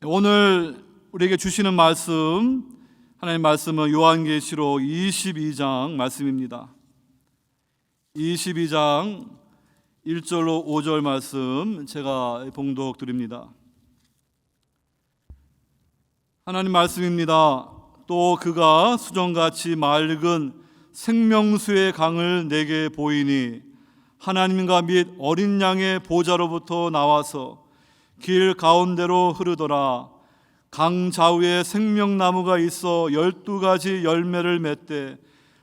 오늘 우리에게 주시는 말씀, 하나님 말씀은 요한계시록 22장 말씀입니다. 22장 1절로 5절 말씀 제가 봉독 드립니다. 하나님 말씀입니다. 또 그가 수정같이 맑은 생명수의 강을 내게 보이니 하나님과 및 어린 양의 보좌로부터 나와서 길 가운데로 흐르더라. 강 좌우에 생명나무가 있어 12가지 열매를 맺되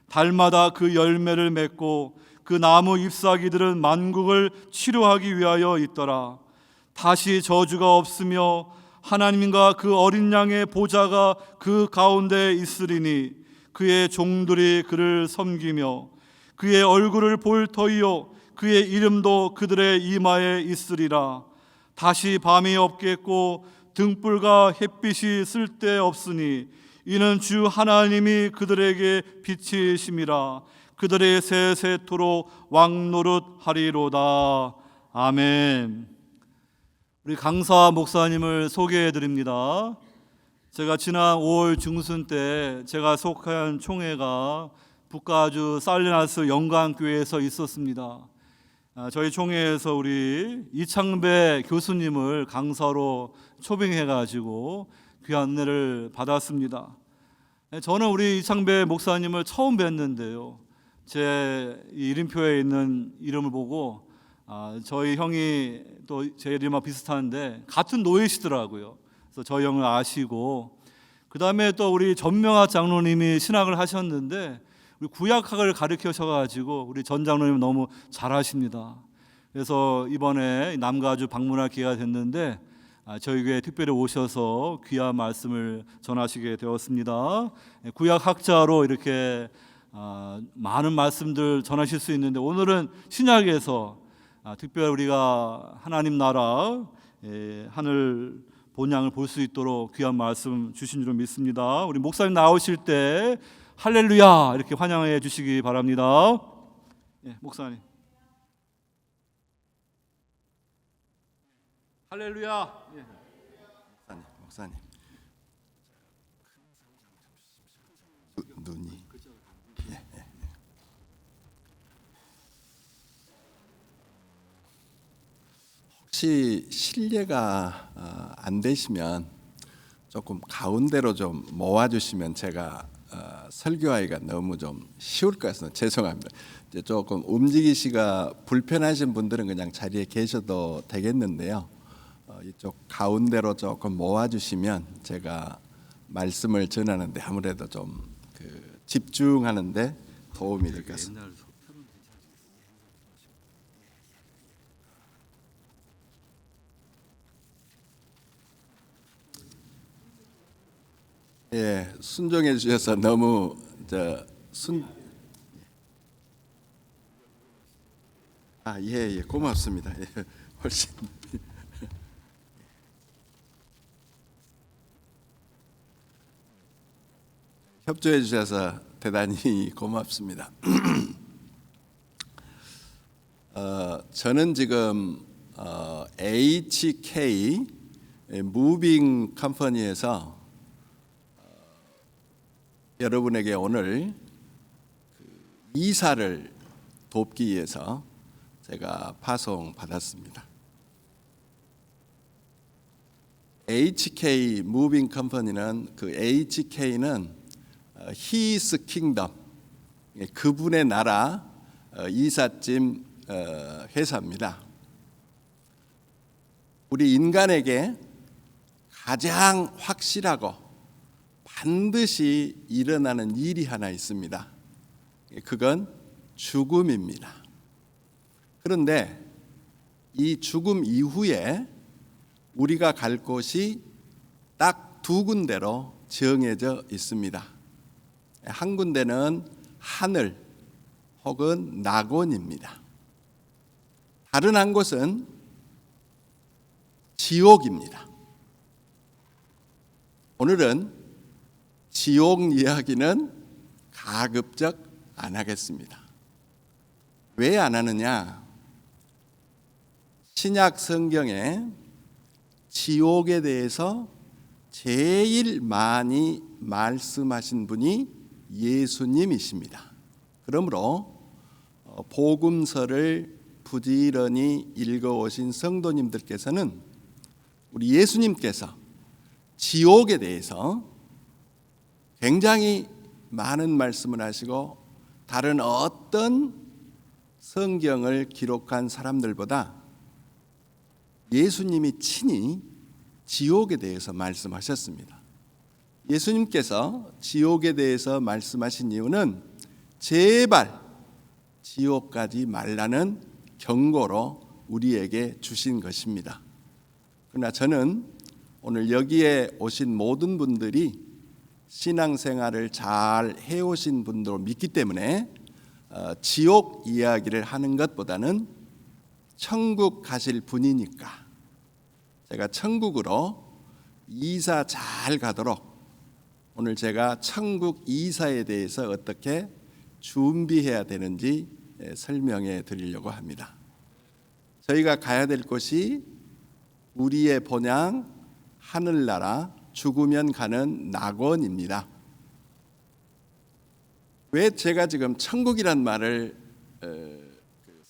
달마다 그 열매를 맺고 그 나무 잎사귀들은 만국을 치료하기 위하여 있더라. 다시 저주가 없으며 하나님과 그 어린 양의 보좌가 그 가운데 있으리니 그의 종들이 그를 섬기며 그의 얼굴을 볼 터이요 그의 이름도 그들의 이마에 있으리라. 다시 밤이 없겠고 등불과 햇빛이 쓸데없으니 이는 주 하나님이 그들에게 빛이심이라. 그들의 세세토록 왕노릇하리로다. 아멘. 우리 강사 목사님을 소개해 드립니다. 제가 지난 5월 중순 때 제가 속한 총회가 북가주 살리나스 영광교회에서 있었습니다. 저희 총회에서 우리 이창배 교수님을 강사로 초빙해가지고 귀한 은혜를 받았습니다. 저는 우리 이창배 목사님을 처음 뵀는데요, 제 이름표에 있는 이름을 보고 저희 형이 또 제 이름과 비슷한데 같은 노예시더라고요. 그래서 저희 형을 아시고, 그 다음에 또 우리 전명학 장로님이 신학을 하셨는데 우리 구약학을 가르쳐셔가지고 우리 전 장로님 너무 잘하십니다. 그래서 이번에 남가주 방문할 기회가 됐는데 저희 교회에 특별히 오셔서 귀한 말씀을 전하시게 되었습니다. 구약학자로 이렇게 많은 말씀들 전하실 수 있는데 오늘은 신약에서 특별히 우리가 하나님 나라 하늘 본향을 볼 수 있도록 귀한 말씀 주신 줄로 믿습니다. 우리 목사님 나오실 때 할렐루야 이렇게 환영해 주시기 바랍니다. 목사님. 할렐루야. 목사님. 눈이. 혹시 실례가 안 되시면 조금 가운데로 좀 모아주시면 제가 설교하기가 너무 좀 쉬울 것 같아서 죄송합니다. 이제 조금 움직이시기가 불편하신 분들은 그냥 자리에 계셔도 되겠는데요. 이쪽 가운데로 조금 모아주시면 제가 말씀을 전하는데 아무래도 좀 집중하는데 도움이 될 것 같습니다. 예, 순종해 주셔서 너무 예, 고맙습니다. 예, 훨씬 협조해 주셔서 대단히 고맙습니다. 저는 지금 HK 무빙 컴퍼니에서 여러분에게 오늘 이사를 돕기 위해서 제가 파송받았습니다. HK 무빙 컴퍼니는 그 HK는 His Kingdom, 그분의 나라 이삿짐 회사입니다. 우리 인간에게 가장 확실하고 반드시 일어나는 일이 하나 있습니다. 그건 죽음입니다. 그런데 이 죽음 이후에 우리가 갈 곳이 딱 두 군데로 정해져 있습니다. 한 군데는 하늘 혹은 낙원입니다. 다른 한 곳은 지옥입니다. 오늘은 지옥 이야기는 가급적 안 하겠습니다. 왜 안 하느냐? 신약 성경에 지옥에 대해서 제일 많이 말씀하신 분이 예수님이십니다. 그러므로 복음서를 부지런히 읽어오신 성도님들께서는 우리 예수님께서 지옥에 대해서 굉장히 많은 말씀을 하시고 다른 어떤 성경을 기록한 사람들보다 예수님이 친히 지옥에 대해서 말씀하셨습니다. 예수님께서 지옥에 대해서 말씀하신 이유는 제발 지옥 가지 말라는 경고로 우리에게 주신 것입니다. 그러나 저는 오늘 여기에 오신 모든 분들이 신앙생활을 잘 해오신 분들로 믿기 때문에 지옥 이야기를 하는 것보다는 천국 가실 분이니까 제가 천국으로 이사 잘 가도록 오늘 제가 천국 이사에 대해서 어떻게 준비해야 되는지 설명해 드리려고 합니다. 저희가 가야 될 곳이 우리의 본향 하늘나라 죽으면 가는 낙원입니다. 왜 제가 지금 천국이란 말을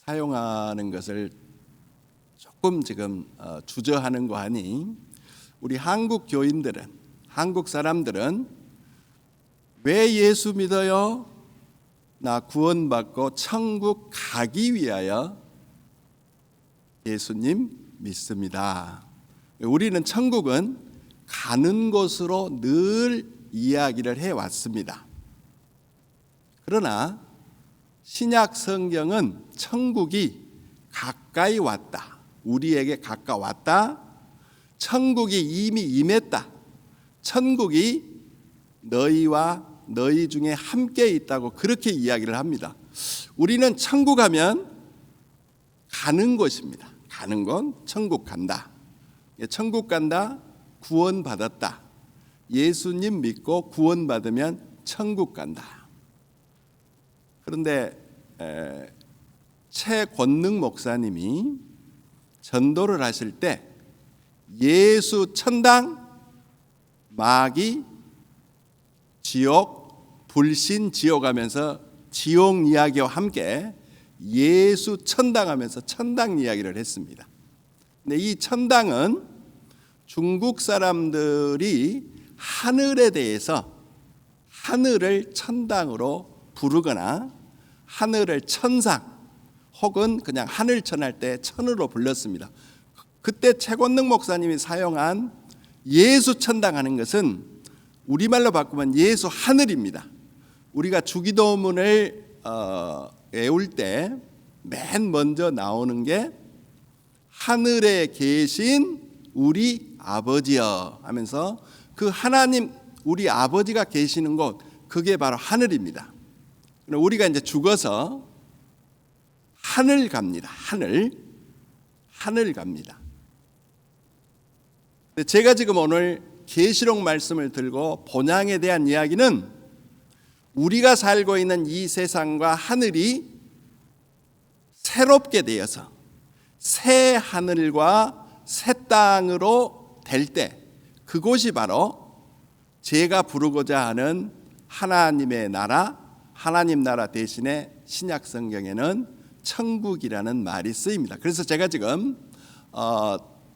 사용하는 것을 조금 지금 주저하는 거 하니 우리 한국 교인들은 한국 사람들은 왜 예수 믿어요? 나 구원받고 천국 가기 위하여 예수님 믿습니다. 우리는 천국은 가는 곳으로 늘 이야기를 해왔습니다. 그러나 신약 성경은 천국이 가까이 왔다, 우리에게 가까웠다, 천국이 이미 임했다, 천국이 너희와 너희 중에 함께 있다고 그렇게 이야기를 합니다. 우리는 천국 하면 가는 곳입니다. 가는 건 천국 간다, 천국 간다, 구원받았다, 예수님 믿고 구원받으면 천국 간다. 그런데 최권능 목사님이 전도를 하실 때 예수 천당, 마귀 지옥, 불신 지옥 하면서 지옥 이야기와 함께 예수 천당 하면서 천당 이야기를 했습니다. 근데 이 천당은 중국 사람들이 하늘에 대해서 하늘을 천당으로 부르거나 하늘을 천상 혹은 그냥 하늘천 할 때 천으로 불렀습니다. 그때 최권능 목사님이 사용한 예수 천당 하는 것은 우리말로 바꾸면 예수 하늘입니다. 우리가 주기도문을 외울 때 맨 먼저 나오는 게 하늘에 계신 우리 아버지여 하면서 그 하나님 우리 아버지가 계시는 곳 그게 바로 하늘입니다. 우리가 이제 죽어서 하늘 갑니다. 하늘 갑니다. 제가 지금 오늘 계시록 말씀을 들고 본향에 대한 이야기는 우리가 살고 있는 이 세상과 하늘이 새롭게 되어서 새 하늘과 새 땅으로 될 때 그곳이 바로 제가 부르고자 하는 하나님의 나라, 하나님 나라 대신에 신약 성경에는 천국이라는 말이 쓰입니다. 그래서 제가 지금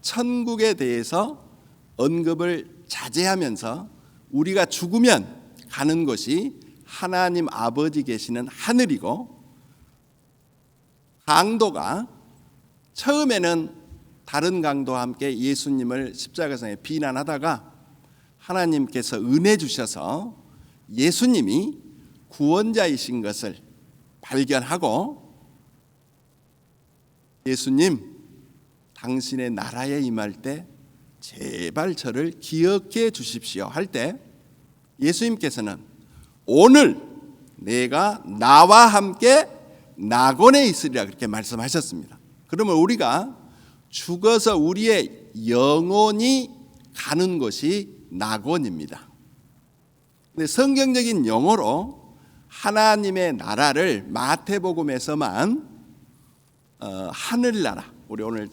천국에 대해서 언급을 자제하면서 우리가 죽으면 가는 곳이 하나님 아버지 계시는 하늘이고, 강도가 처음에는 다른 강도와 함께 예수님을 십자가상에 비난하다가 하나님께서 은혜 주셔서 예수님이 구원자이신 것을 발견하고 예수님 당신의 나라에 임할 때 제발 저를 기억해 주십시오 할 때 예수님께서는 오늘 내가 나와 함께 낙원에 있으리라 그렇게 말씀하셨습니다. 그러면 우리가 죽어서 우리의 영혼이 가는 곳이 낙원입니다. 근데 성경적인 용어로 하나님의 나라를 마태복음에서만 하늘나라, 우리 오늘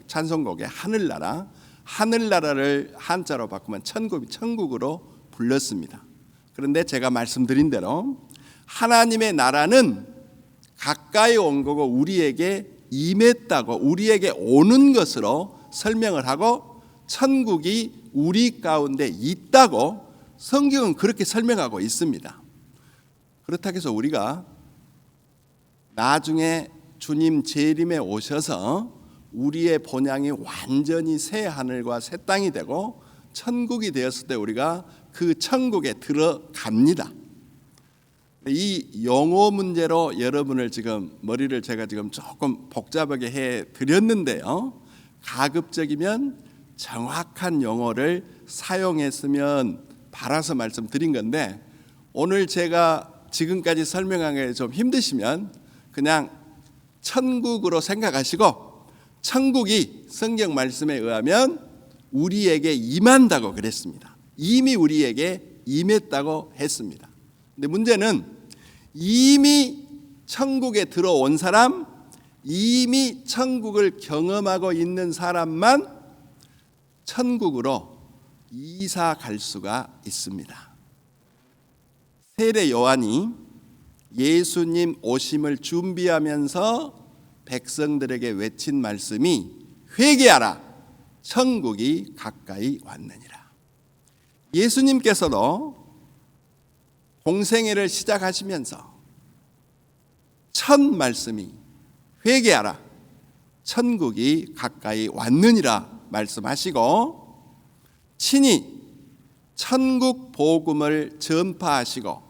찬송곡의 하늘나라, 하늘나라를 한자로 바꾸면 천국으로 불렀습니다. 그런데 제가 말씀드린 대로 하나님의 나라는 가까이 온 거고 우리에게 임했다고, 우리에게 오는 것으로 설명을 하고 천국이 우리 가운데 있다고 성경은 그렇게 설명하고 있습니다. 그렇다고 해서 우리가 나중에 주님 재림에 오셔서 우리의 본향이 완전히 새 하늘과 새 땅이 되고 천국이 되었을 때 우리가 그 천국에 들어갑니다. 이 용어 문제로 여러분을 지금 머리를 제가 지금 조금 복잡하게 해 드렸는데요. 가급적이면 정확한 용어를 사용했으면 바라서 말씀드린 건데, 오늘 제가 지금까지 설명한 게 좀 힘드시면 그냥 천국으로 생각하시고, 천국이 성경 말씀에 의하면 우리에게 임한다고 그랬습니다. 이미 우리에게 임했다고 했습니다. 근데 문제는 이미 천국에 들어온 사람, 이미 천국을 경험하고 있는 사람만 천국으로 이사 갈 수가 있습니다. 세례 요한이 예수님 오심을 준비하면서 백성들에게 외친 말씀이 회개하라, 천국이 가까이 왔느니라. 예수님께서도 공생애를 시작하시면서 첫 말씀이 회개하라, 천국이 가까이 왔느니라 말씀하시고, 친히 천국 복음을 전파하시고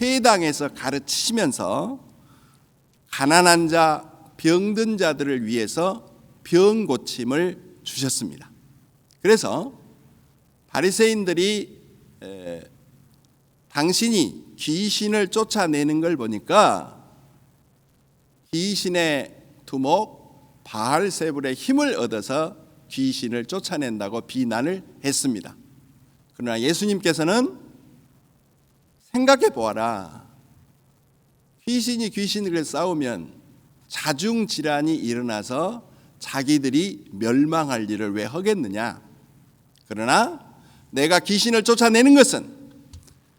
회당에서 가르치시면서 가난한 자, 병든 자들을 위해서 병 고침을 주셨습니다. 그래서 바리새인들이 당신이 귀신을 쫓아내는 걸 보니까 귀신의 두목 바알세불의 힘을 얻어서 귀신을 쫓아낸다고 비난을 했습니다. 그러나 예수님께서는 생각해 보아라. 귀신이 귀신을 싸우면 자중질환이 일어나서 자기들이 멸망할 일을 왜 하겠느냐. 그러나 내가 귀신을 쫓아내는 것은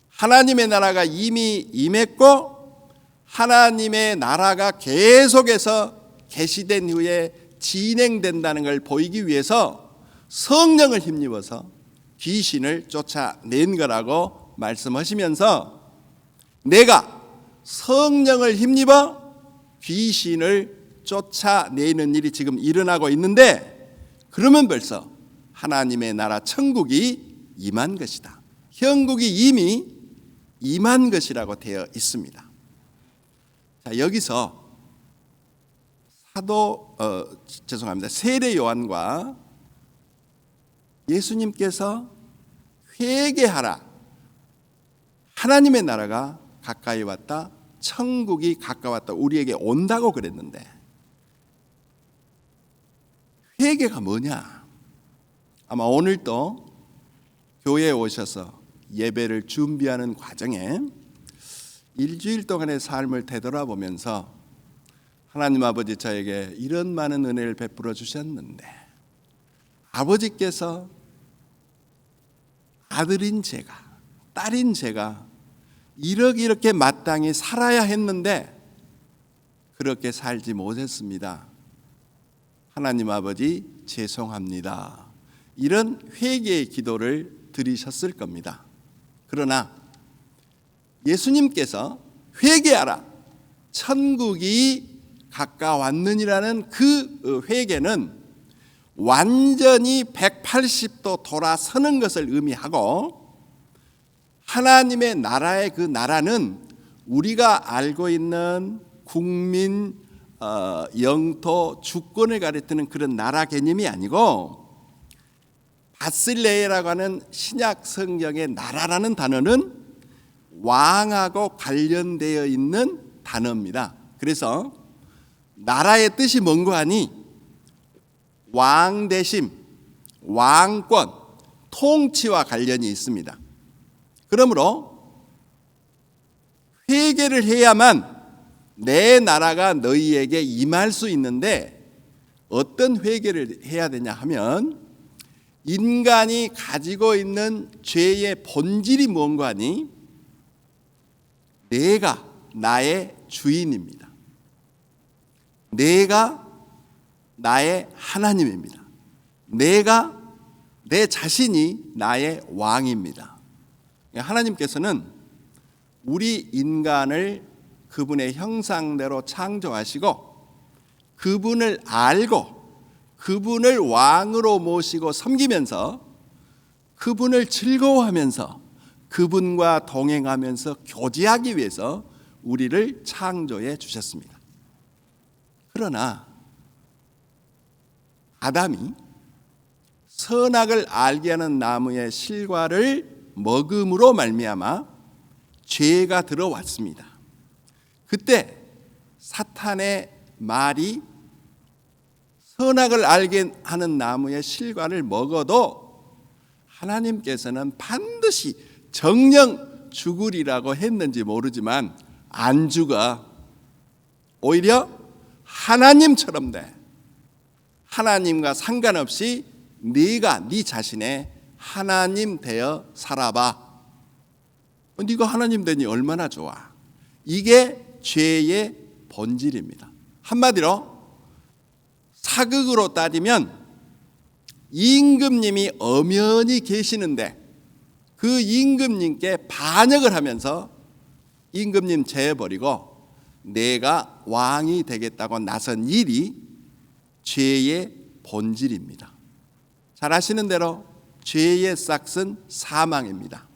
하나님의 나라가 이미 임했고 하나님의 나라가 계속해서 계시된 후에 진행된다는 걸 보이기 위해서 성령을 힘입어서 귀신을 쫓아낸 거라고 말씀하시면서, 내가 성령을 힘입어 귀신을 쫓아내는 일이 지금 일어나고 있는데, 그러면 벌써 하나님의 나라 천국이 임한 것이다, 형국이 이미 임한 것이라고 되어 있습니다. 자, 여기서 세례 요한과 예수님께서 회개하라, 하나님의 나라가 가까이 왔다, 천국이 가까웠다, 우리에게 온다고 그랬는데 회개가 뭐냐? 아마 오늘도 교회에 오셔서 예배를 준비하는 과정에 일주일 동안의 삶을 되돌아보면서 하나님 아버지, 저에게 이런 많은 은혜를 베풀어 주셨는데 아버지께서 아들인 제가, 딸인 제가 이렇게 마땅히 살아야 했는데 그렇게 살지 못했습니다. 하나님 아버지 죄송합니다. 이런 회개의 기도를 드리셨을 겁니다. 그러나 예수님께서 회개하라, 천국이 가까웠느니라는 그 회개는 완전히 180도 돌아서는 것을 의미하고, 하나님의 나라의 그 나라는 우리가 알고 있는 국민, 영토, 주권을 가리키는 그런 나라 개념이 아니고, 바실레라고 하는 신약 성경의 나라라는 단어는 왕하고 관련되어 있는 단어입니다. 그래서 나라의 뜻이 뭔고 하니 왕대심, 왕권, 통치와 관련이 있습니다. 그러므로 회개를 해야만 내 나라가 너희에게 임할 수 있는데, 어떤 회개를 해야 되냐 하면 인간이 가지고 있는 죄의 본질이 뭔가 하니 내가 나의 주인입니다. 내가 나의 하나님입니다. 내 자신이 나의 왕입니다. 하나님께서는 우리 인간을 그분의 형상대로 창조하시고 그분을 알고 그분을 왕으로 모시고 섬기면서 그분을 즐거워하면서 그분과 동행하면서 교제하기 위해서 우리를 창조해 주셨습니다. 그러나 아담이 선악을 알게 하는 나무의 실과를 먹음으로 말미암아 죄가 들어왔습니다. 그때 사탄의 말이 선악을 알게 하는 나무의 실과를 먹어도 하나님께서는 반드시 정령 죽으리라고 했는지 모르지만 안 죽어. 오히려 하나님처럼 돼. 하나님과 상관없이 네가 네 자신의 하나님 되어 살아봐. 네가 하나님 되니 얼마나 좋아. 이게 죄의 본질입니다. 한마디로 사극으로 따지면 임금님이 엄연히 계시는데 그 임금님께 반역을 하면서 임금님 제해버리고 내가 왕이 되겠다고 나선 일이 죄의 본질입니다. 잘 아시는 대로 죄의 싹은 사망입니다.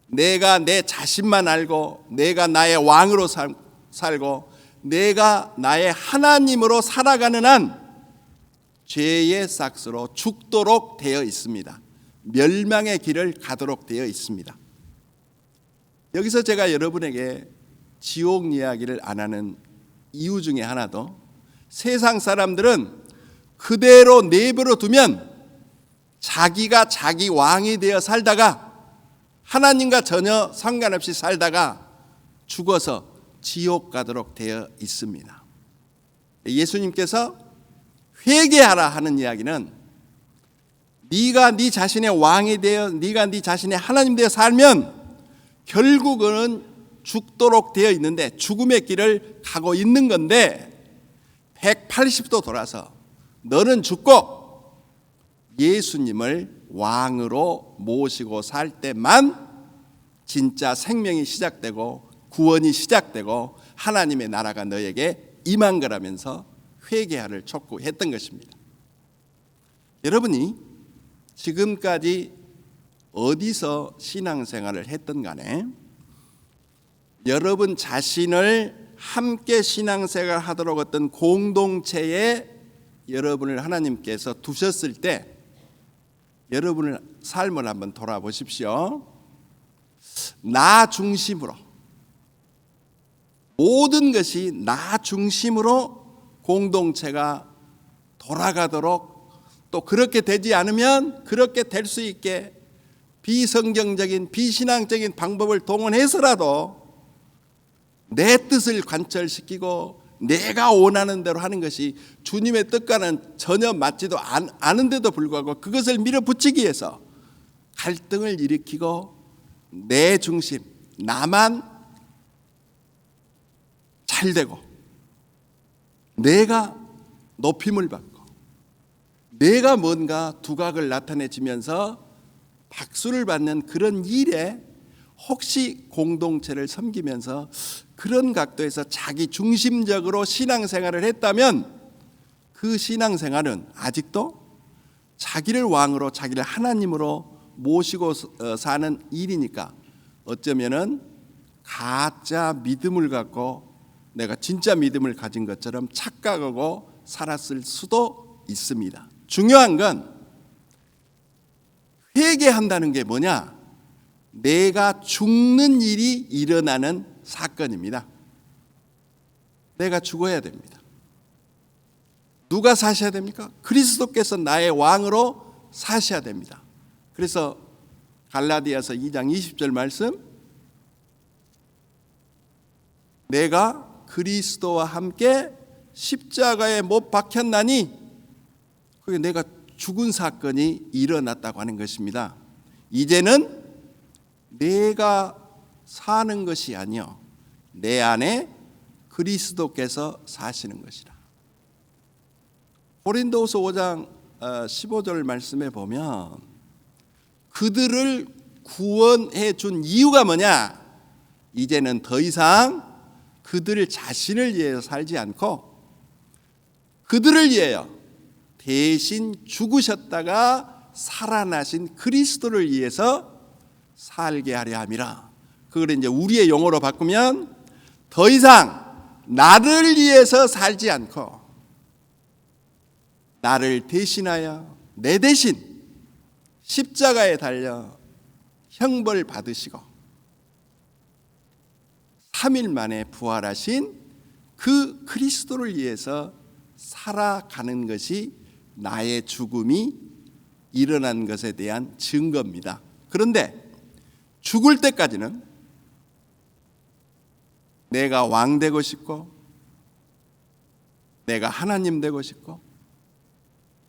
내가 내 자신만 알고 내가 나의 왕으로 살고 내가 나의 하나님으로 살아가는 한 죄의 싹으로 죽도록 되어 있습니다. 멸망의 길을 가도록 되어 있습니다. 여기서 제가 여러분에게 지옥 이야기를 안 하는 이유 중에 하나도 세상 사람들은 그대로 내버려 두면 자기가 자기 왕이 되어 살다가 하나님과 전혀 상관없이 살다가 죽어서 지옥 가도록 되어 있습니다. 예수님께서 회개하라 하는 이야기는 네가 네 자신의 왕이 되어 네가 네 자신의 하나님 되어 살면 결국은 죽도록 되어 있는데 죽음의 길을 가고 있는 건데 180도 돌아서 너는 죽고 예수님을 왕으로 모시고 살 때만 진짜 생명이 시작되고 구원이 시작되고 하나님의 나라가 너에게 임한 거라면서 회개하를 촉구했던 것입니다. 여러분이 지금까지 어디서 신앙생활을 했든 간에 여러분 자신을 함께 신앙생활 하도록 어떤 공동체에 여러분을 하나님께서 두셨을 때 여러분의 삶을 한번 돌아보십시오. 나 중심으로 모든 것이 나 중심으로 공동체가 돌아가도록 또 그렇게 되지 않으면 그렇게 될 수 있게 비성경적인 비신앙적인 방법을 동원해서라도 내 뜻을 관철시키고 내가 원하는 대로 하는 것이 주님의 뜻과는 전혀 맞지도 않은데도 불구하고 그것을 밀어붙이기 위해서 갈등을 일으키고 내 중심, 나만 잘 되고 내가 높임을 받고 내가 뭔가 두각을 나타내지면서 박수를 받는 그런 일에 혹시 공동체를 섬기면서 그런 각도에서 자기 중심적으로 신앙생활을 했다면 그 신앙생활은 아직도 자기를 왕으로 자기를 하나님으로 모시고 사는 일이니까 어쩌면은 가짜 믿음을 갖고 내가 진짜 믿음을 가진 것처럼 착각하고 살았을 수도 있습니다. 중요한 건 회개한다는 게 뭐냐? 내가 죽는 일이 일어나는 사건입니다. 내가 죽어야 됩니다. 누가 사셔야 됩니까? 그리스도께서 나의 왕으로 사셔야 됩니다. 그래서 갈라디아서 2장 20절 말씀, 내가 그리스도와 함께 십자가에 못 박혔나니, 그게 내가 죽은 사건이 일어났다고 하는 것입니다. 이제는 내가 사는 것이 아니요 내 안에 그리스도께서 사시는 것이라. 고린도후서 5장 15절 말씀에 보면 그들을 구원해 준 이유가 뭐냐? 이제는 더 이상 그들 자신을 위해서 살지 않고 그들을 위하여 대신 죽으셨다가 살아나신 그리스도를 위해서 살게 하려 함이라. 그걸 이제 우리의 용어로 바꾸면 더 이상 나를 위해서 살지 않고 나를 대신하여 내 대신 십자가에 달려 형벌 받으시고 3일 만에 부활하신 그 그리스도를 위해서 살아가는 것이 나의 죽음이 일어난 것에 대한 증거입니다. 그런데 죽을 때까지는 내가 왕 되고 싶고 내가 하나님 되고 싶고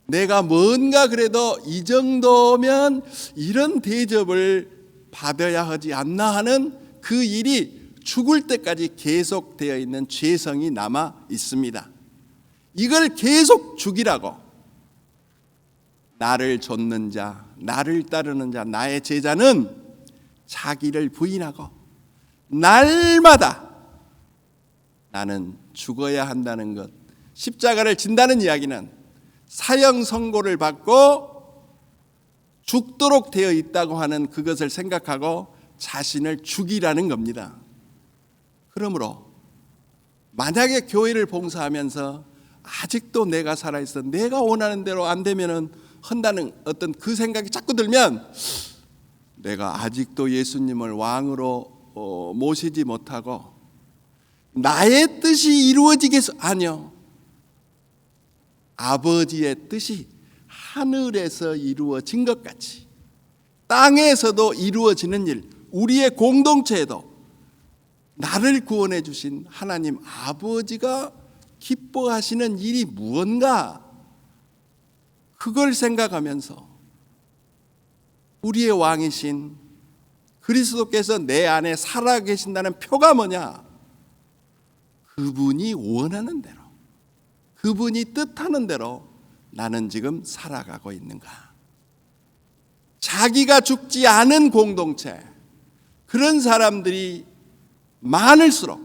내가 뭔가 그래도 이 정도면 이런 대접을 받아야 하지 않나 하는 그 일이 죽을 때까지 계속되어 있는 죄성이 남아 있습니다. 이걸 계속 죽이라고 나를 좇는 자, 나를 따르는 자, 나의 제자는 자기를 부인하고 날마다 나는 죽어야 한다는 것, 십자가를 진다는 이야기는 사형 선고를 받고 죽도록 되어 있다고 하는 그것을 생각하고 자신을 죽이라는 겁니다. 그러므로 만약에 교회를 봉사하면서 아직도 내가 살아있어 내가 원하는 대로 안 되면은 한다는 어떤 그 생각이 자꾸 들면 내가 아직도 예수님을 왕으로 모시지 못하고 나의 뜻이 이루어지겠어? 아니요. 아버지의 뜻이 하늘에서 이루어진 것 같이 땅에서도 이루어지는 일, 우리의 공동체에도 나를 구원해 주신 하나님 아버지가 기뻐하시는 일이 무언가, 그걸 생각하면서 우리의 왕이신 그리스도께서 내 안에 살아계신다는 표가 뭐냐? 그분이 원하는 대로, 그분이 뜻하는 대로 나는 지금 살아가고 있는가? 자기가 죽지 않은 공동체, 그런 사람들이 많을수록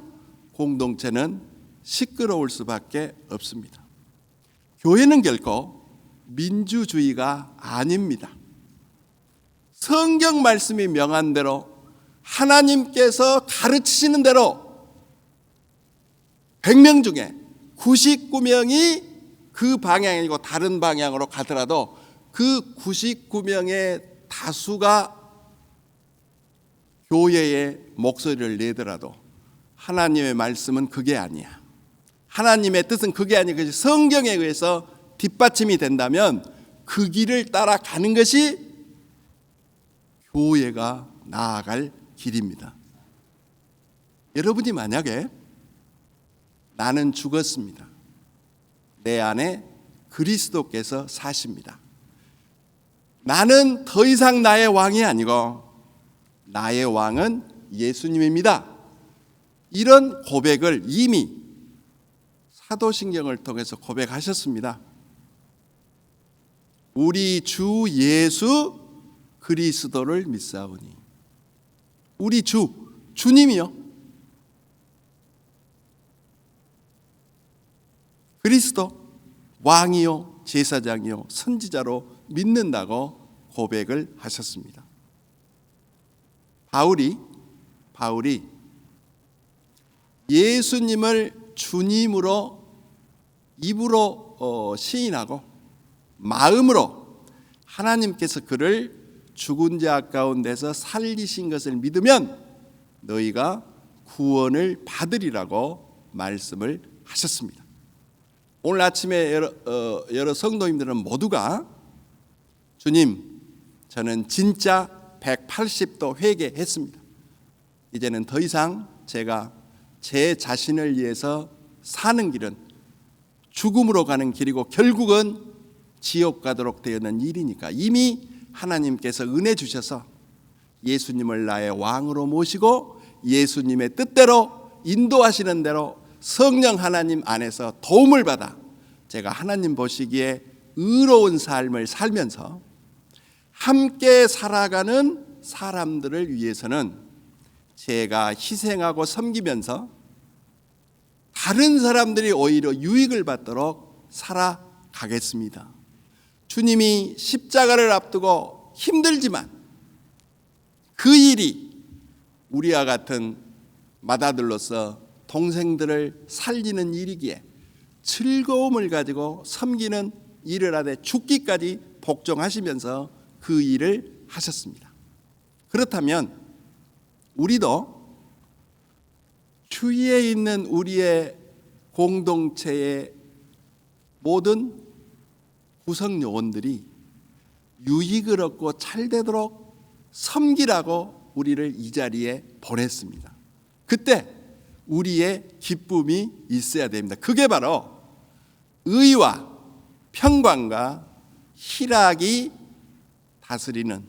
공동체는 시끄러울 수밖에 없습니다. 교회는 결코 민주주의가 아닙니다. 성경 말씀이 명한 대로 하나님께서 가르치시는 대로 100명 중에 99명이 그 방향이고 다른 방향으로 가더라도 그 99명의 다수가 교회의 목소리를 내더라도 하나님의 말씀은 그게 아니야. 하나님의 뜻은 그게 아니야. 그것이 성경에 의해서 뒷받침이 된다면 그 길을 따라가는 것이 교회가 나아갈 길입니다. 여러분이 만약에 나는 죽었습니다. 내 안에 그리스도께서 사십니다. 나는 더 이상 나의 왕이 아니고 나의 왕은 예수님입니다. 이런 고백을 이미 사도신경을 통해서 고백하셨습니다. 우리 주 예수 그리스도를 믿사오니. 우리 주님이요. 그리스도 왕이요 제사장이요 선지자로 믿는다고 고백을 하셨습니다. 바울이 예수님을 주님으로 입으로 시인하고 마음으로 하나님께서 그를 죽은 자 가운데서 살리신 것을 믿으면 너희가 구원을 받으리라고 말씀을 하셨습니다. 오늘 아침에 여러 성도님들은 모두가 주님, 저는 진짜 180도 회개했습니다. 이제는 더 이상 제가 제 자신을 위해서 사는 길은 죽음으로 가는 길이고 결국은 지옥 가도록 되었는 일이니까 이미 하나님께서 은혜 주셔서 예수님을 나의 왕으로 모시고 예수님의 뜻대로 인도하시는 대로 성령 하나님 안에서 도움을 받아 제가 하나님 보시기에 의로운 삶을 살면서 함께 살아가는 사람들을 위해서는 제가 희생하고 섬기면서 다른 사람들이 오히려 유익을 받도록 살아가겠습니다. 주님이 십자가를 앞두고 힘들지만 그 일이 우리와 같은 맏아들로서 동생들을 살리는 일이기에 즐거움을 가지고 섬기는 일을 하되 죽기까지 복종하시면서 그 일을 하셨습니다. 그렇다면 우리도 주위에 있는 우리의 공동체의 모든 구성 요원들이 유익을 얻고 잘되도록 섬기라고 우리를 이 자리에 보냈습니다. 그때 우리의 기쁨이 있어야 됩니다. 그게 바로 의와 평강과 희락이 다스리는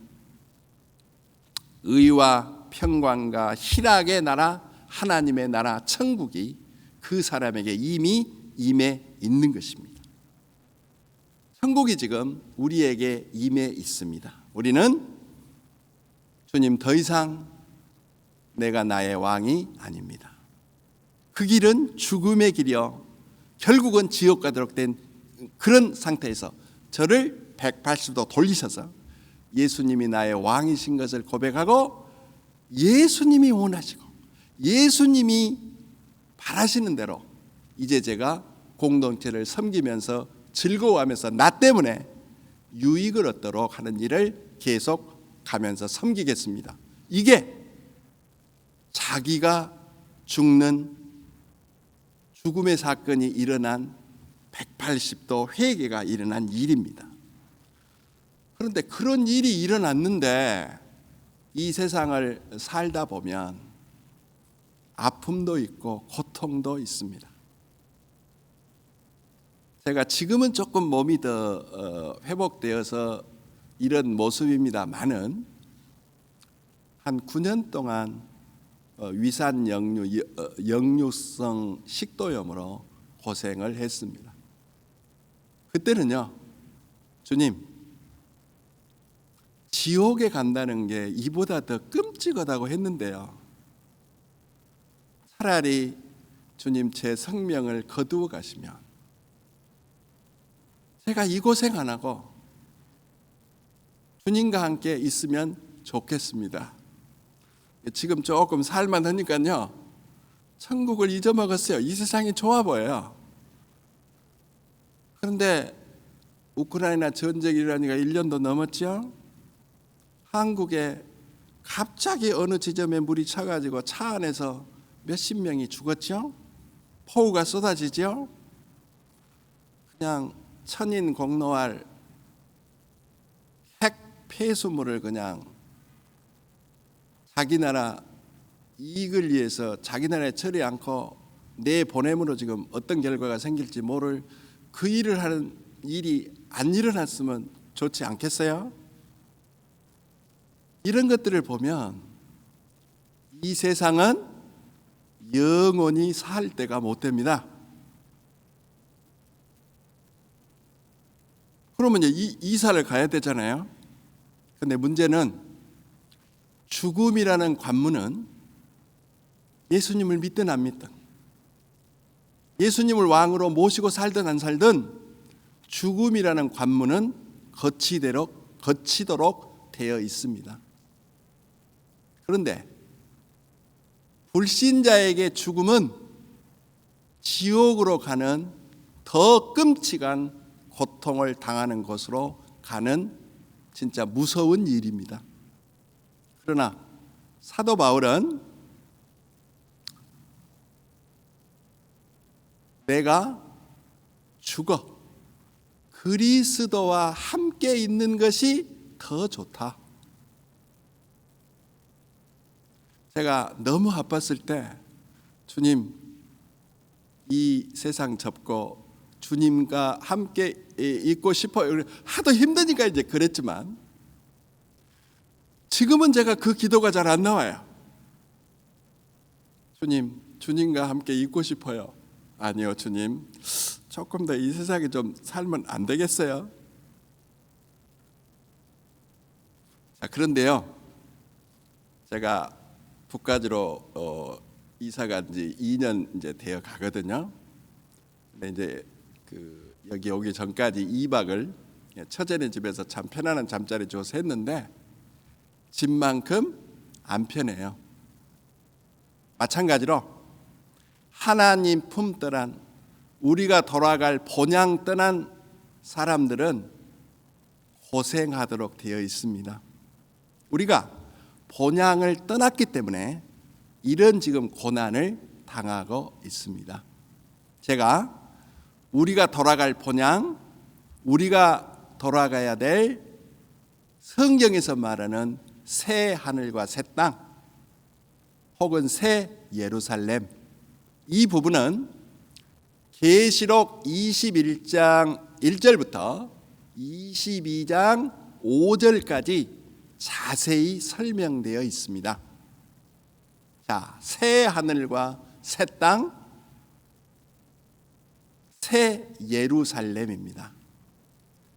의와 평강과 희락의 나라, 하나님의 나라 천국이 그 사람에게 이미 임해 있는 것입니다. 천국이 지금 우리에게 임해 있습니다. 우리는 주님 더 이상 내가 나의 왕이 아닙니다. 그 길은 죽음의 길이요 결국은 지옥 가도록 된 그런 상태에서 저를 180도 돌리셔서 예수님이 나의 왕이신 것을 고백하고 예수님이 원하시고 예수님이 바라시는 대로 이제 제가 공동체를 섬기면서 즐거워하면서 나 때문에 유익을 얻도록 하는 일을 계속 가면서 섬기겠습니다. 이게 자기가 죽는 죽음의 사건이 일어난 180도 회개가 일어난 일입니다. 그런데 그런 일이 일어났는데 이 세상을 살다 보면 아픔도 있고 고통도 있습니다. 제가 지금은 조금 몸이 더 회복되어서 이런 모습입니다만은 한 9년 동안 위산 역류성 식도염으로 고생을 했습니다. 그때는요, 주님, 지옥에 간다는 게 이보다 더 끔찍하다고 했는데요. 차라리 주님 제 생명을 거두어 가시면 제가 이 고생 안 하고 주님과 함께 있으면 좋겠습니다. 지금 조금 살만하니까요. 천국을 잊어먹었어요. 이 세상이 좋아 보여요. 그런데 우크라이나 전쟁이 일어나니까 1년도 넘었죠. 한국에 갑자기 어느 지점에 물이 차가지고 차 안에서 몇십 명이 죽었죠. 폭우가 쏟아지죠. 그냥 천인 공노할 핵 폐수물을 그냥 자기 나라 이익을 위해서 자기 나라에 처리 않고 내보냄으로 지금 어떤 결과가 생길지 모를 그 일을 하는 일이 안 일어났으면 좋지 않겠어요? 이런 것들을 보면 이 세상은 영원히 살 때가 못 됩니다. 그러면 이사를 가야 되잖아요. 근데 문제는 죽음이라는 관문은 예수님을 믿든 안 믿든 예수님을 왕으로 모시고 살든 안 살든 죽음이라는 관문은 거치도록 되어 있습니다. 그런데 불신자에게 죽음은 지옥으로 가는 더 끔찍한 고통을 당하는 곳으로 가는 진짜 무서운 일입니다. 그러나 사도 바울은 내가 죽어 그리스도와 함께 있는 것이 더 좋다. 제가 너무 아팠을 때 주님 이 세상 접고 주님과 함께 있고 싶어요. 하도 힘드니까 이제 그랬지만 지금은 제가 그 기도가 잘 안 나와요. 주님, 주님과 함께 있고 싶어요. 아니요, 주님. 조금 더 이 세상에 좀 살면 안 되겠어요? 자, 그런데요. 제가 북가주로 이사 간 지 2년 이제 되어 가거든요. 근데 이제 여기 오기 전까지 2박을 처제네 집에서 참 편안한 잠자리 줘서 했는데 집만큼 안 편해요. 마찬가지로 하나님 품 떠난 우리가 돌아갈 본향 떠난 사람들은 고생하도록 되어 있습니다. 우리가 본향을 떠났기 때문에 이런 지금 고난을 당하고 있습니다. 제가 우리가 돌아갈 본향, 우리가 돌아가야 될 성경에서 말하는 새 하늘과 새 땅 혹은 새 예루살렘, 이 부분은 계시록 21장 1절부터 22장 5절까지 자세히 설명되어 있습니다. 자, 새 하늘과 새 땅, 새 예루살렘입니다.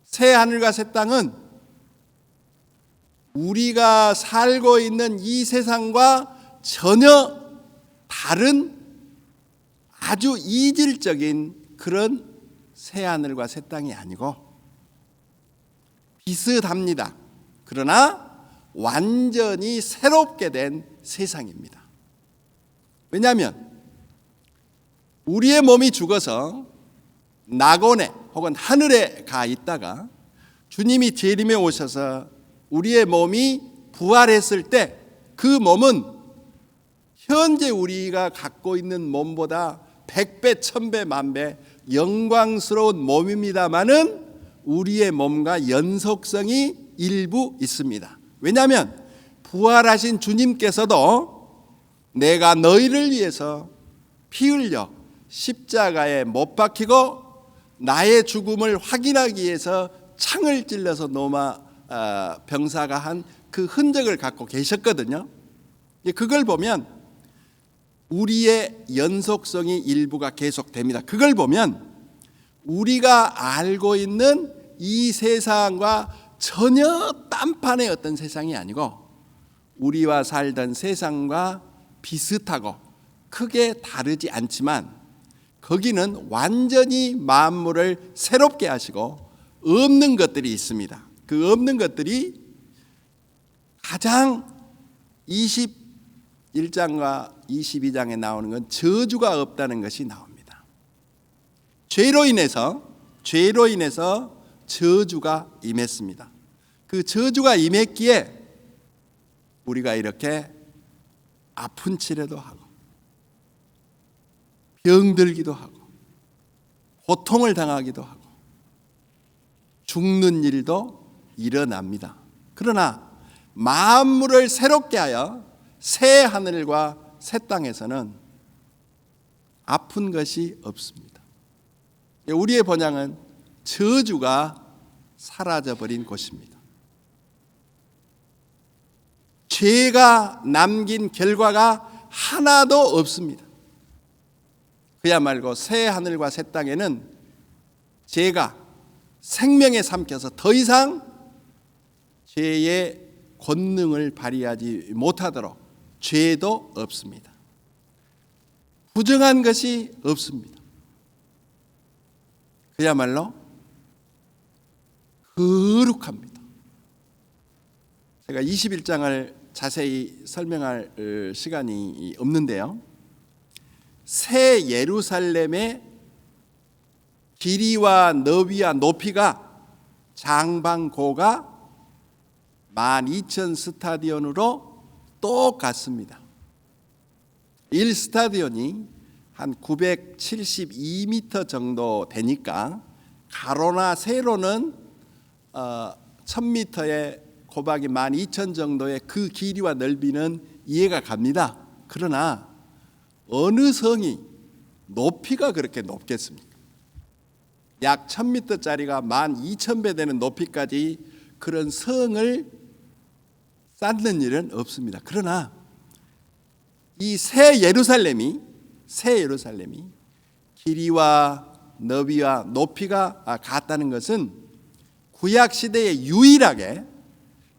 새 하늘과 새 땅은 우리가 살고 있는 이 세상과 전혀 다른 아주 이질적인 그런 새 하늘과 새 땅이 아니고 비슷합니다. 그러나 완전히 새롭게 된 세상입니다. 왜냐하면 우리의 몸이 죽어서 낙원에 혹은 하늘에 가 있다가 주님이 재림에 오셔서 우리의 몸이 부활했을 때 그 몸은 현재 우리가 갖고 있는 몸보다 100배, 1000배, 만배 영광스러운 몸입니다마는 우리의 몸과 연속성이 일부 있습니다. 왜냐하면 부활하신 주님께서도 내가 너희를 위해서 피 흘려 십자가에 못 박히고 나의 죽음을 확인하기 위해서 창을 찔러서 병사가 한 그 흔적을 갖고 계셨거든요. 그걸 보면 우리의 연속성이 일부가 계속됩니다. 그걸 보면 우리가 알고 있는 이 세상과 전혀 딴판의 어떤 세상이 아니고 우리와 살던 세상과 비슷하고 크게 다르지 않지만 거기는 완전히 만물을 새롭게 하시고 없는 것들이 있습니다. 그 없는 것들이 가장 21장과 22장에 나오는 건 저주가 없다는 것이 나옵니다. 죄로 인해서 저주가 임했습니다. 그 저주가 임했기에 우리가 이렇게 아픈 치료도 하고 병들기도 하고 고통을 당하기도 하고 죽는 일도 일어납니다. 그러나 만물을 새롭게 하여 새 하늘과 새 땅에서는 아픈 것이 없습니다. 우리의 본향은 저주가 사라져버린 곳입니다. 죄가 남긴 결과가 하나도 없습니다. 그야말로 새 하늘과 새 땅에는 죄가 생명에 삼켜서 더 이상 죄의 권능을 발휘하지 못하도록 죄도 없습니다. 부정한 것이 없습니다. 그야말로 거룩합니다. 제가 21장을 자세히 설명할 시간이 없는데요. 새 예루살렘의 길이와 너비와 높이가 장방고가 12,000 스타디온으로 똑같습니다. 1스타디온이 한 972m 정도 되니까 가로나 세로는 1000m에 곱하기 12,000 정도의 그 길이와 넓이는 이해가 갑니다. 그러나 어느 성이 높이가 그렇게 높겠습니까? 약 1000m짜리가 12,000배 되는 높이까지 그런 성을 쌓는 일은 없습니다. 그러나 이 새 예루살렘이 길이와 너비와 높이가 같다는 것은 구약 시대에 유일하게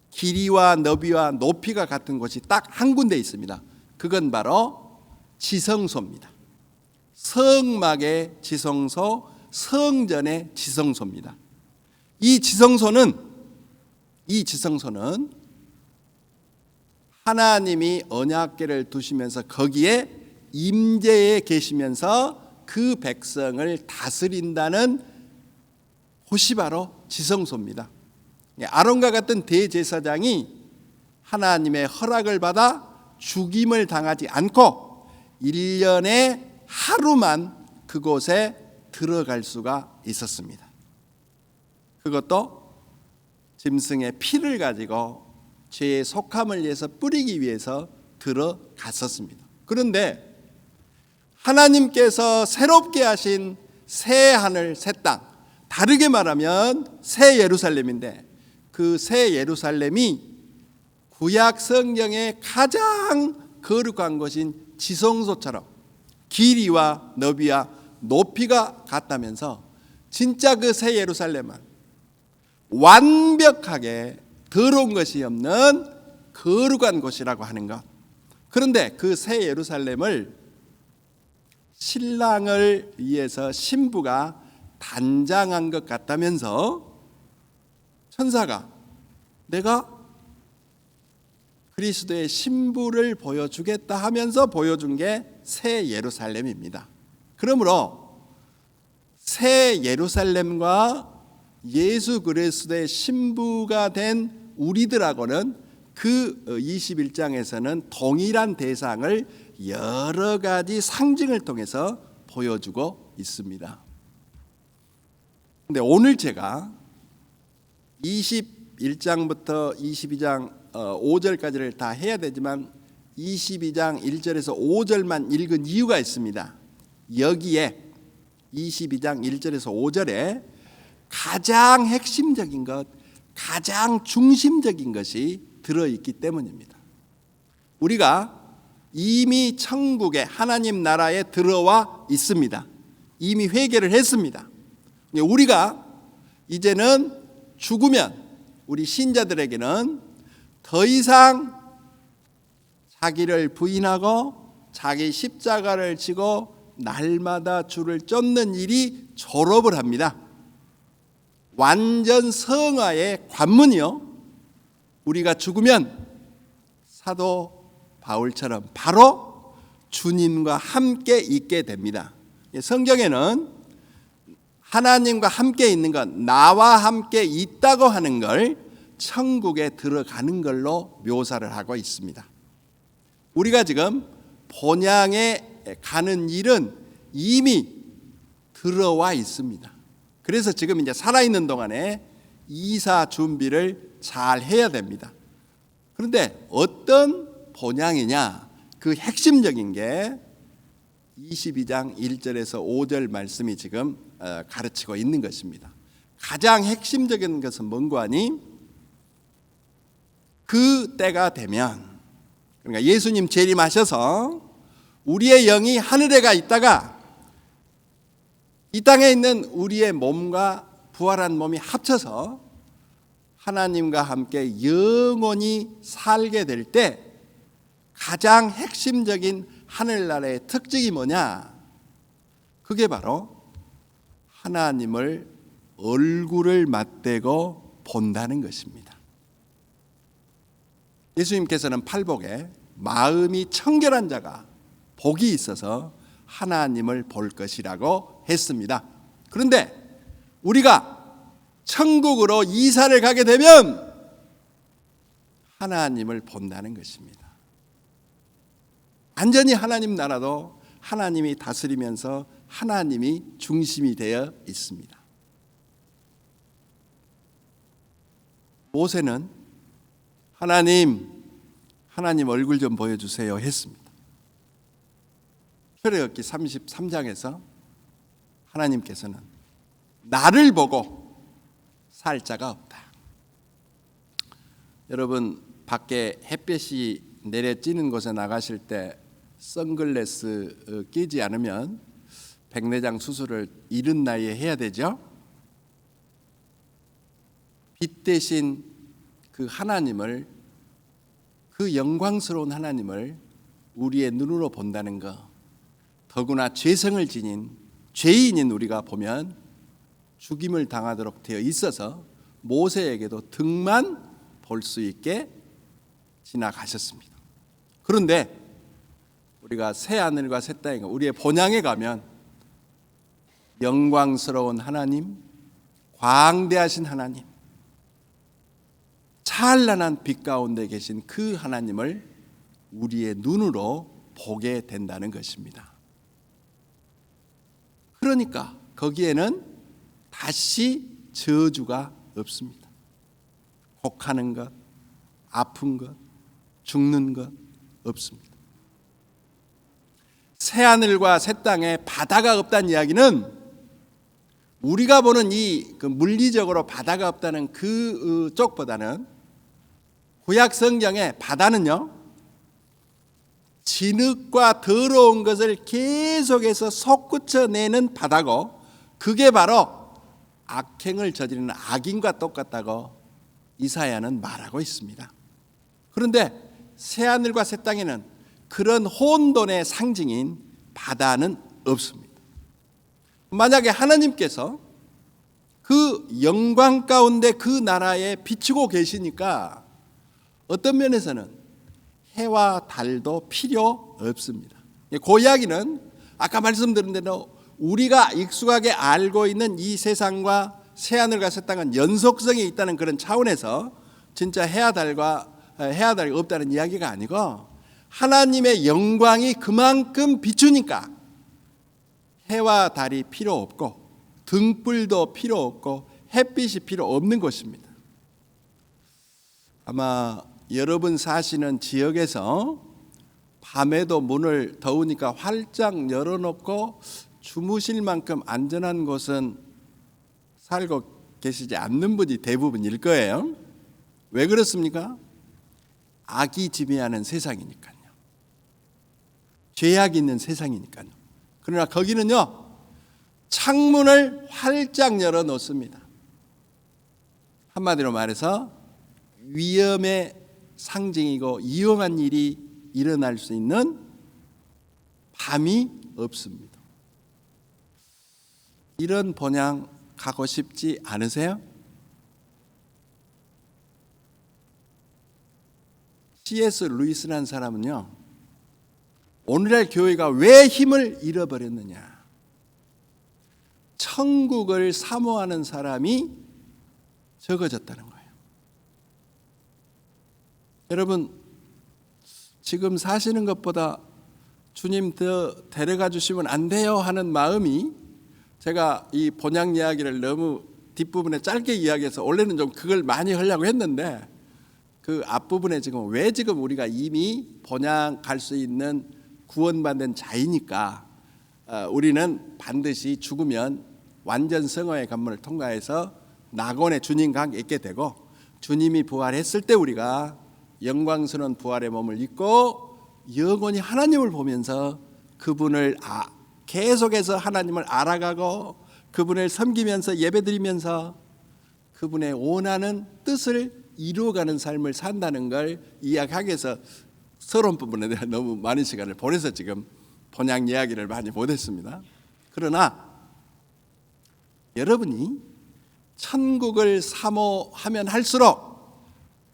길이와 너비와 높이가 같은 곳이 딱 한 군데 있습니다. 그건 바로 지성소입니다. 성막의 지성소, 성전의 지성소입니다. 이 지성소는 하나님이 언약궤를 두시면서 거기에 임재해 계시면서 그 백성을 다스린다는 곳이 바로 지성소입니다. 아론과 같은 대제사장이 하나님의 허락을 받아 죽임을 당하지 않고 1년에 하루만 그곳에 들어갈 수가 있었습니다. 그것도 짐승의 피를 가지고 죄의 속함을 위해서 뿌리기 위해서 들어갔었습니다. 그런데 하나님께서 새롭게 하신 새 하늘 새 땅, 다르게 말하면 새 예루살렘인데 그 새 예루살렘이 구약 성경의 가장 거룩한 것인 지성소처럼 길이와 너비와 높이가 같다면서 진짜 그 새 예루살렘은 완벽하게 더러운 것이 없는 거룩한 곳이라고 하는 것. 그런데 그 새 예루살렘을 신랑을 위해서 신부가 단장한 것 같다면서 천사가 내가 그리스도의 신부를 보여주겠다 하면서 보여준 게 새 예루살렘입니다. 그러므로 새 예루살렘과 예수 그리스도의 신부가 된 우리들하고는 그 21장에서는 동일한 대상을 여러 가지 상징을 통해서 보여주고 있습니다. 근데 오늘 제가 21장부터 22장 5절까지를 다 해야 되지만 22장 1절에서 5절만 읽은 이유가 있습니다. 여기에 22장 1절에서 5절에 가장 핵심적인 것, 가장 중심적인 것이 들어있기 때문입니다. 우리가 이미 천국에 하나님 나라에 들어와 있습니다. 이미 회개를 했습니다. 우리가 이제는 죽으면 우리 신자들에게는 더 이상 자기를 부인하고 자기 십자가를 지고 날마다 주를 쫓는 일이 졸업을 합니다. 완전 성화의 관문이요. 우리가 죽으면 사도 바울처럼 바로 주님과 함께 있게 됩니다. 성경에는 하나님과 함께 있는 것, 나와 함께 있다고 하는 걸 천국에 들어가는 걸로 묘사를 하고 있습니다. 우리가 지금 본향에 가는 일은 이미 들어와 있습니다. 그래서 지금 이제 살아있는 동안에 이사 준비를 잘 해야 됩니다. 그런데 어떤 본향이냐? 그 핵심적인 게 22장 1절에서 5절 말씀이 지금 가르치고 있는 것입니다. 가장 핵심적인 것은 뭔가 하니 그 때가 되면, 그러니까 예수님 재림하셔서 우리의 영이 하늘에 가 있다가 이 땅에 있는 우리의 몸과 부활한 몸이 합쳐서 하나님과 함께 영원히 살게 될 때 가장 핵심적인 하늘나라의 특징이 뭐냐? 그게 바로 하나님을 얼굴을 맞대고 본다는 것입니다. 예수님께서는 팔복에 마음이 청결한 자가 복이 있어서 하나님을 볼 것이라고 했습니다. 그런데 우리가 천국으로 이사를 가게 되면 하나님을 본다는 것입니다. 완전히 하나님 나라도 하나님이 다스리면서 하나님이 중심이 되어 있습니다. 모세는 하나님 얼굴 좀 보여주세요 했습니다. 출애굽기 33장에서 하나님께서는 나를 보고 살 자가 없다. 여러분, 밖에 햇볕이 내려지는 곳에 나가실 때 선글라스 끼지 않으면 백내장 수술을 이른 나이에 해야 되죠. 빛 대신 그 하나님을, 그 영광스러운 하나님을 우리의 눈으로 본다는 것, 더구나 죄성을 지닌 죄인인 우리가 보면 죽임을 당하도록 되어 있어서 모세에게도 등만 볼 수 있게 지나가셨습니다. 그런데 우리가 새 하늘과 새 땅에, 우리의 본향에 가면 영광스러운 하나님, 광대하신 하나님, 찬란한 빛 가운데 계신 그 하나님을 우리의 눈으로 보게 된다는 것입니다. 그러니까 거기에는 다시 저주가 없습니다. 혹하는 것, 아픈 것, 죽는 것 없습니다. 새 하늘과 새 땅에 바다가 없다는 이야기는 우리가 보는 이 물리적으로 바다가 없다는 그 쪽보다는 구약 성경의 바다는요, 진흙과 더러운 것을 계속해서 솟구쳐내는 바다고, 그게 바로 악행을 저지르는 악인과 똑같다고 이사야는 말하고 있습니다. 그런데 새하늘과 새 땅에는 그런 혼돈의 상징인 바다는 없습니다. 만약에 하나님께서 그 영광 가운데 그 나라에 비추고 계시니까 어떤 면에서는 해와 달도 필요 없습니다. 그 이야기는 아까 말씀드린 대로 우리가 익숙하게 알고 있는 이 세상과 새하늘과 새 땅은 연속성이 있다는 그런 차원에서 진짜 해와 달이 없다는 이야기가 아니고, 하나님의 영광이 그만큼 비추니까 해와 달이 필요 없고 등불도 필요 없고 햇빛이 필요 없는 것입니다. 아마 여러분 사시는 지역에서 밤에도 문을 더우니까 활짝 열어놓고 주무실 만큼 안전한 곳은 살고 계시지 않는 분이 대부분일 거예요. 왜 그렇습니까? 악이 지배하는 세상이니까요. 죄악이 있는 세상이니까요. 그러나 거기는요, 창문을 활짝 열어놓습니다. 한마디로 말해서 위험의 상징이고 위험한 일이 일어날 수 있는 밤이 없습니다. 이런 본향 가고 싶지 않으세요? C.S. 루이스라는 사람은요, 오늘날 교회가 왜 힘을 잃어버렸느냐, 천국을 사모하는 사람이 적어졌다는 거예요. 여러분, 지금 사시는 것보다 주님 더 데려가 주시면 안 돼요 하는 마음이, 제가 이 본향 이야기를 너무 뒷부분에 짧게 이야기해서 원래는 좀 그걸 많이 하려고 했는데, 그 앞부분에 지금 왜 지금 우리가 이미 본향 갈 수 있는 구원받은 자이니까 우리는 반드시 죽으면 완전 성화의 관문을 통과해서 낙원의 주님과 함께 있게 되고, 주님이 부활했을 때 우리가 영광스러운 부활의 몸을 입고 영원히 하나님을 보면서 그분을 계속해서 하나님을 알아가고 그분을 섬기면서 예배드리면서 그분의 원하는 뜻을 이루어가는 삶을 산다는 걸 이야기하기 위해서 서론 부분에 대해 너무 많은 시간을 보내서 지금 본향 이야기를 많이 못했습니다. 그러나 여러분이 천국을 사모하면 할수록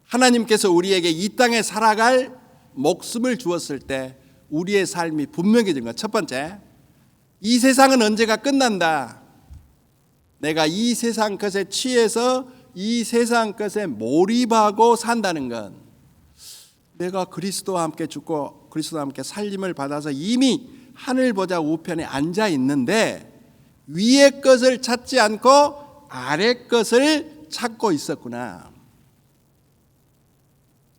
하나님께서 우리에게 이 땅에 살아갈 목숨을 주었을 때 우리의 삶이 분명해진 것. 첫 번째, 이 세상은 언제가 끝난다. 내가 이 세상 것에 취해서 이 세상 것에 몰입하고 산다는 건, 내가 그리스도와 함께 죽고 그리스도와 함께 살림을 받아서 이미 하늘 보좌 우편에 앉아 있는데 위의 것을 찾지 않고 아래 것을 찾고 있었구나.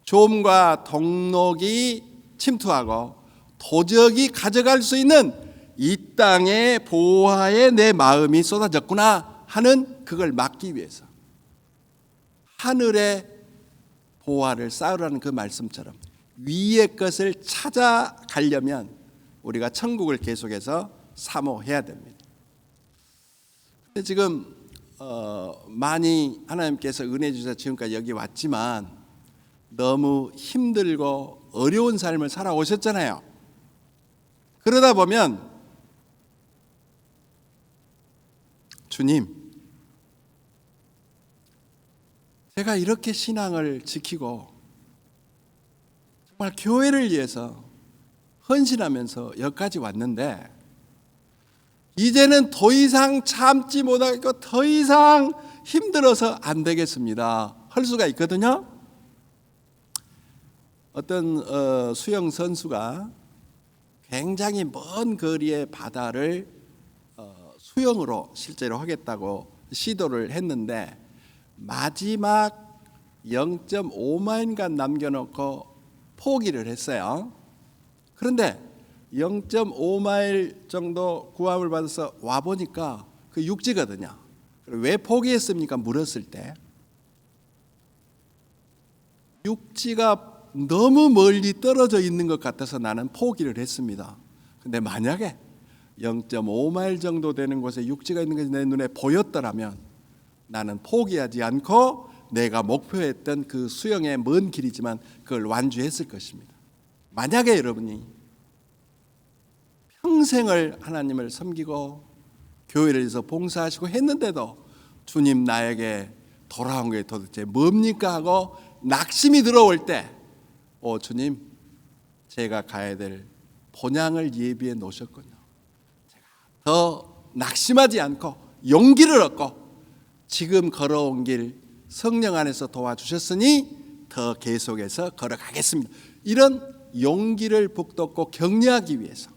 좀과 동록이 침투하고 도적이 가져갈 수 있는 이 땅의 보화에 내 마음이 쏟아졌구나 하는 그걸 막기 위해서 하늘의 보화를 쌓으라는 그 말씀처럼 위의 것을 찾아가려면 우리가 천국을 계속해서 사모해야 됩니다. 근데 지금 많이 하나님께서 은혜 주셔서 지금까지 여기 왔지만 너무 힘들고 어려운 삶을 살아오셨잖아요. 그러다 보면 주님, 제가 이렇게 신앙을 지키고 정말 교회를 위해서 헌신하면서 여기까지 왔는데 이제는 더 이상 참지 못하겠고 더 이상 힘들어서 안 되겠습니다 할 수가 있거든요. 어떤 수영 선수가 굉장히 먼 거리의 바다를 수영으로 실제로 하겠다고 시도를 했는데 마지막 0.5마일간 남겨놓고 포기를 했어요. 그런데 0.5마일 정도 구함을 받아서 와보니까 그 육지거든요. 왜 포기했습니까? 물었을 때 육지가 너무 멀리 떨어져 있는 것 같아서 나는 포기를 했습니다. 근데 만약에 0.5마일 정도 되는 곳에 육지가 있는 것이 내 눈에 보였더라면 나는 포기하지 않고 내가 목표했던 그 수영의 먼 길이지만 그걸 완주했을 것입니다. 만약에 여러분이 평생을 하나님을 섬기고 교회를 위해서 봉사하시고 했는데도 주님 나에게 돌아온 게 도대체 뭡니까 하고 낙심이 들어올 때 주님 제가 가야 될 본향을 예비해 놓으셨군요. 제가 더 낙심하지 않고 용기를 얻고 지금 걸어온 길 성령 안에서 도와주셨으니 더 계속해서 걸어가겠습니다. 이런 용기를 북돋고 격려하기 위해서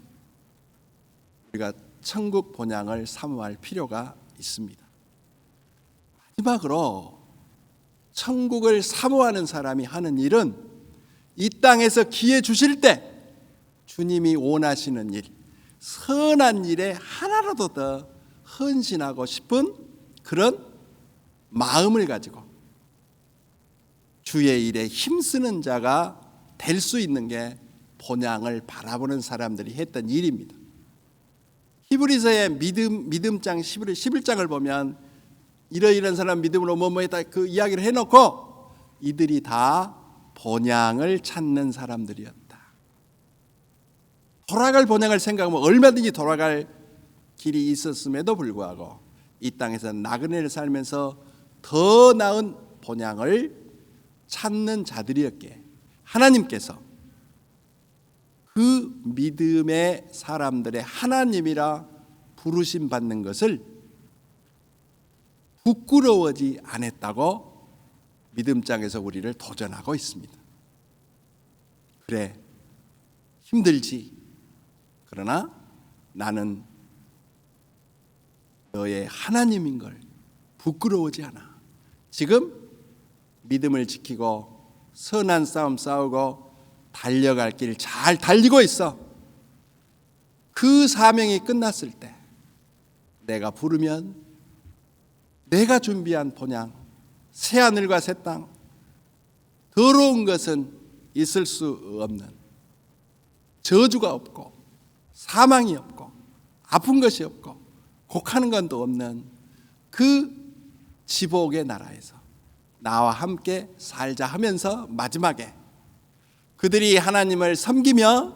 우리가 천국 본향을 사모할 필요가 있습니다. 마지막으로 천국을 사모하는 사람이 하는 일은 이 땅에서 기회 주실 때 주님이 원하시는 일, 선한 일에 하나라도 더 헌신하고 싶은 그런 마음을 가지고 주의 일에 힘쓰는 자가 될 수 있는 게 본향을 바라보는 사람들이 했던 일입니다. 히브리서의 믿음장 11장을 보면 이러이러한 사람 믿음으로 뭐뭐 했다 그 이야기를 해놓고 이들이 다 본향을 찾는 사람들이었다. 돌아갈 본향을 생각하면 얼마든지 돌아갈 길이 있었음에도 불구하고 이 땅에서 나그네를 살면서 더 나은 본향을 찾는 자들이었기에 하나님께서 그 믿음의 사람들의 하나님이라 부르심 받는 것을 부끄러워하지 않았다고 믿음장에서 우리를 도전하고 있습니다. 그래, 힘들지. 그러나 나는 너의 하나님인 걸 부끄러워하지 않아. 지금 믿음을 지키고 선한 싸움 싸우고 달려갈 길 잘 달리고 있어. 그 사명이 끝났을 때 내가 부르면 내가 준비한 본향, 새하늘과 새 땅, 더러운 것은 있을 수 없는, 저주가 없고 사망이 없고 아픈 것이 없고 곡하는 것도 없는 그 지복의 나라에서 나와 함께 살자 하면서 마지막에 그들이 하나님을 섬기며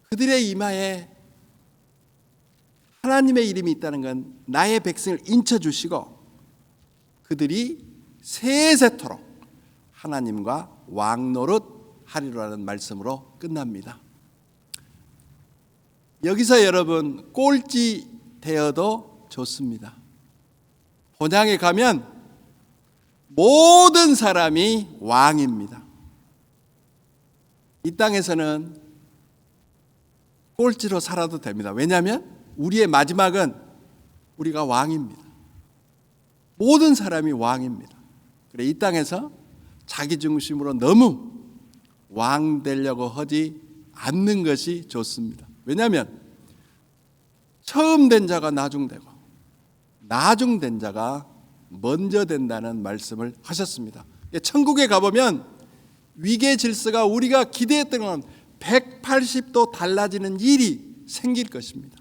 그들의 이마에 하나님의 이름이 있다는 건 나의 백성을 인쳐주시고 그들이 세세토록 하나님과 왕노릇 하리라는 말씀으로 끝납니다. 여기서 여러분 꼴찌 되어도 좋습니다. 본향에 가면 모든 사람이 왕입니다. 이 땅에서는 꼴찌로 살아도 됩니다. 왜냐하면 우리의 마지막은 우리가 왕입니다. 모든 사람이 왕입니다. 그래 이 땅에서 자기 중심으로 너무 왕 되려고 하지 않는 것이 좋습니다. 왜냐하면 처음 된 자가 나중되고 나중된 자가 먼저 된다는 말씀을 하셨습니다. 천국에 가보면 위계 질서가 우리가 기대했던 건 180도 달라지는 일이 생길 것입니다.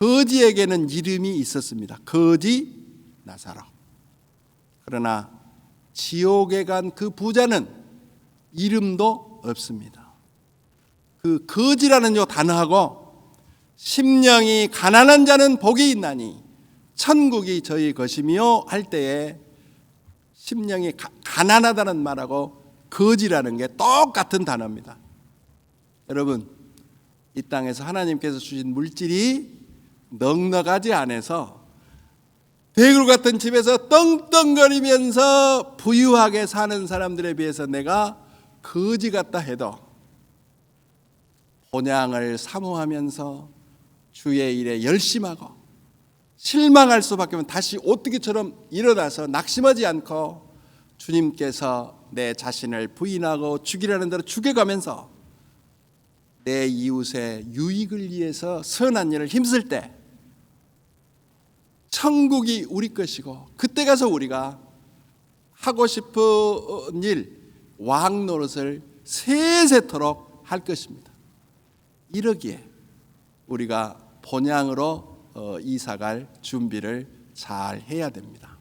거지에게는 이름이 있었습니다. 거지 나사로. 그러나 지옥에 간 그 부자는 이름도 없습니다. 그 거지라는 요 단어하고 심령이 가난한 자는 복이 있나니 천국이 저희 것이며 할 때에 심령이 가난하다는 말하고 거지라는 게 똑같은 단어입니다. 여러분, 이 땅에서 하나님께서 주신 물질이 넉넉하지 않아서 대굴 같은 집에서 떵떵거리면서 부유하게 사는 사람들에 비해서 내가 거지 같다 해도 본향을 사모하면서 주의 일에 열심하고 실망할 수밖에 없는 다시 오뚜기처럼 일어나서 낙심하지 않고 주님께서 내 자신을 부인하고 죽이라는 대로 죽여가면서 내 이웃의 유익을 위해서 선한 일을 힘쓸 때 천국이 우리 것이고 그때 가서 우리가 하고 싶은 일, 왕 노릇을 세세토록 할 것입니다. 이러기에 우리가 본향으로 이사갈 준비를 잘 해야 됩니다.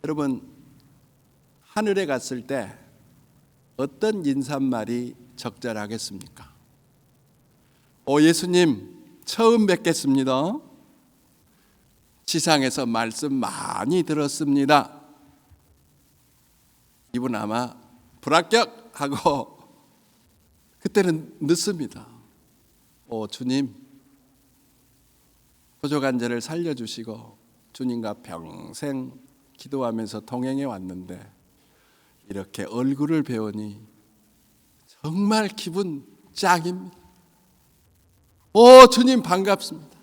여러분, 하늘에 갔을 때 어떤 인사말이 적절하겠습니까? 예수님 처음 뵙겠습니다. 지상에서 말씀 많이 들었습니다. 이분 아마 불합격하고 그때는 늦습니다. 주님, 부족한 자를 살려주시고 주님과 평생 기도하면서 동행해 왔는데 이렇게 얼굴을 배우니 정말 기분 짱입니다. 주님 반갑습니다.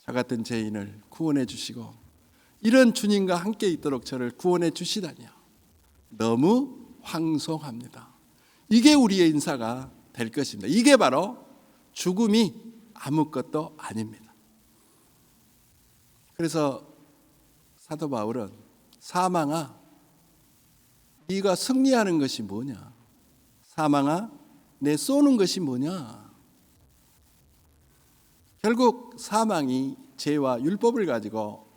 저 같은 죄인을 구원해 주시고 이런 주님과 함께 있도록 저를 구원해 주시다니요. 너무 황송합니다. 이게 우리의 인사가 될 것입니다. 이게 바로 죽음이 아무것도 아닙니다. 그래서 사도 바울은 사망아 네가 승리하는 것이 뭐냐? 사망아 내 쏘는 것이 뭐냐? 결국 사망이 죄와 율법을 가지고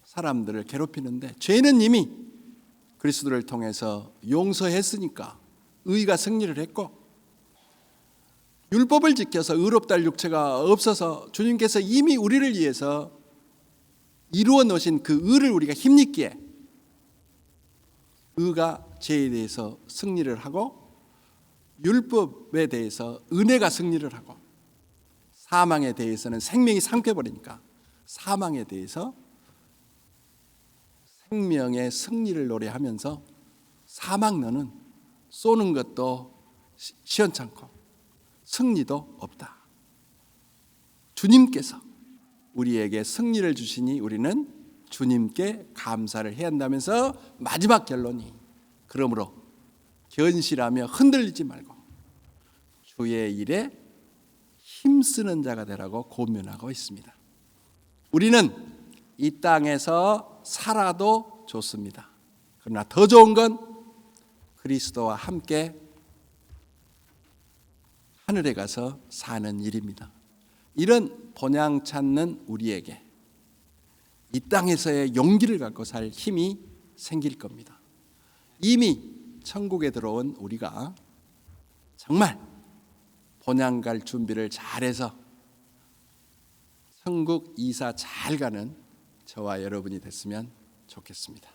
사람들을 괴롭히는데 죄는 이미 그리스도를 통해서 용서했으니까 의가 승리를 했고 율법을 지켜서 의롭다 할 육체가 없어서 주님께서 이미 우리를 위해서 이루어 놓으신 그 의를 우리가 힘입기에 의가 죄에 대해서 승리를 하고 율법에 대해서 은혜가 승리를 하고 사망에 대해서는 생명이 삼켜버리니까 사망에 대해서 생명의 승리를 노래하면서 사망 너는 쏘는 것도 시원찮고 승리도 없다. 주님께서 우리에게 승리를 주시니 우리는 주님께 감사를 해야 한다면서 마지막 결론이 그러므로 견실하며 흔들리지 말고 주의 일에 힘쓰는 자가 되라고 권면하고 있습니다. 우리는 이 땅에서 살아도 좋습니다. 그러나 더 좋은 건 그리스도와 함께 하늘에 가서 사는 일입니다. 이런 본향 찾는 우리에게 이 땅에서의 용기를 갖고 살 힘이 생길 겁니다. 이미 천국에 들어온 우리가 정말 본향 갈 준비를 잘해서 천국 이사 잘 가는 저와 여러분이 됐으면 좋겠습니다.